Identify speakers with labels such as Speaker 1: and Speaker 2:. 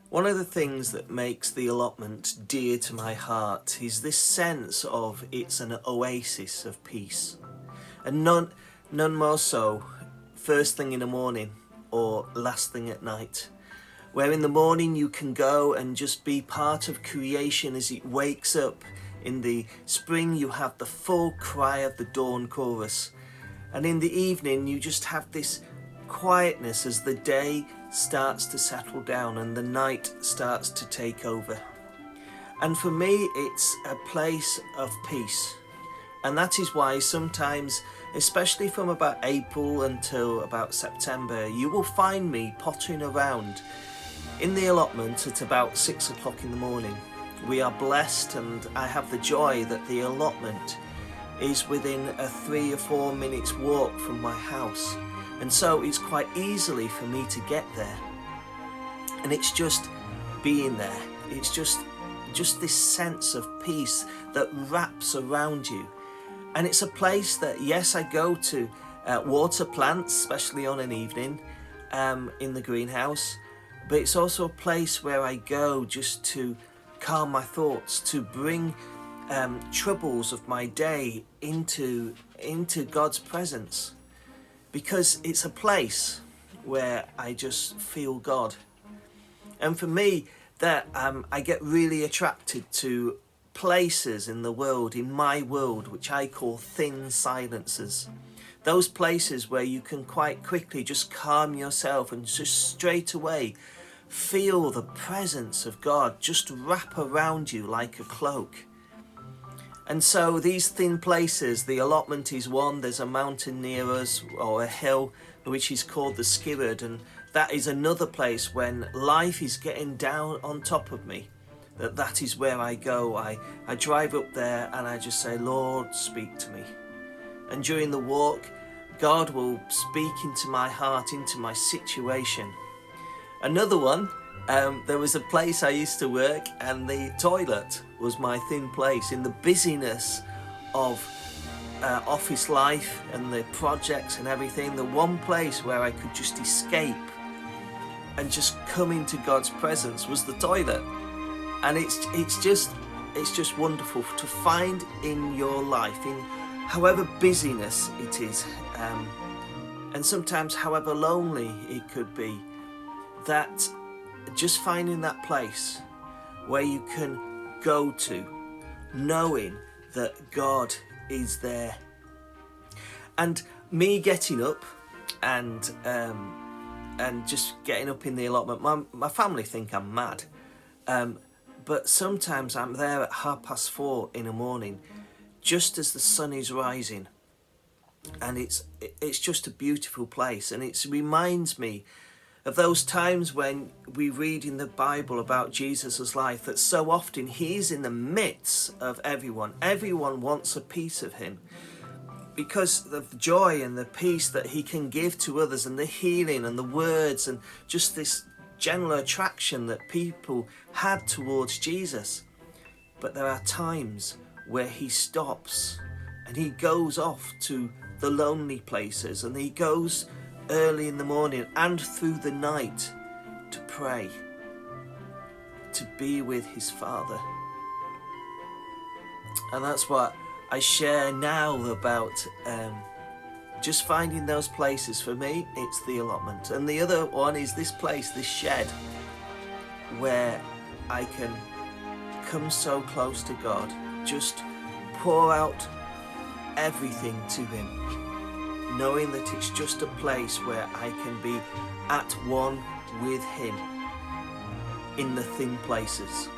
Speaker 1: One of the things that makes the allotment dear to my heart is this sense of it's an oasis of peace. And none more so first thing in the morning or last thing at night, where in the morning you can go and just be part of creation as it wakes up. In the spring you have the full cry of the dawn chorus, and in the evening you just have this quietness as the day starts to settle down and the night starts to take over. And for me, it's a place of peace. And that is why sometimes, especially from about April until about September, you will find me pottering around in the allotment at about 6 o'clock in the morning. We are blessed, and I have the joy that the allotment is within a 3 or 4 minutes walk from my house. And so it's quite easily for me to get there. And it's just being there. It's just this sense of peace that wraps around you. And it's a place that, yes, I go to water plants, especially on an evening in the greenhouse. But it's also a place where I go just to calm my thoughts, to bring troubles of my day into God's presence. Because it's a place where I just feel God. And for me, that I get really attracted to places in the world, in my world, which I call thin silences. Those places where you can quite quickly just calm yourself and just straight away feel the presence of God just wrap around you like a cloak. And so these thin places, the allotment is one. There's a mountain near us, or a hill, which is called the Skirrid, and that is another place when life is getting down on top of me. That is where I go. I drive up there and I just say, Lord, speak to me. And during the walk, God will speak into my heart, into my situation. Another one, there was a place I used to work, and the toilet was my thin place. In the busyness of office life and the projects and everything, the one place where I could just escape and just come into God's presence was the toilet. And it's just wonderful to find in your life, in however busyness it is, and sometimes however lonely it could be, that just finding that place where you can go to, knowing that God is there. And me getting up and just getting up in the allotment, my family think I'm mad, but sometimes I'm there at 4:30 in the morning, just as the sun is rising, and it's just a beautiful place. And it reminds me of those times when we read in the Bible about Jesus' life, that so often he's in the midst of everyone. Everyone wants a piece of him because of the joy and the peace that he can give to others, and the healing and the words, and just this general attraction that people had towards Jesus. But there are times where he stops and he goes off to the lonely places, and he goes early in the morning and through the night to pray, to be with his Father. And that's what I share now about just finding those places. For me, it's the allotment. And the other one is this place, this shed, where I can come so close to God, just pour out everything to him, knowing that it's just a place where I can be at one with him in the thin places.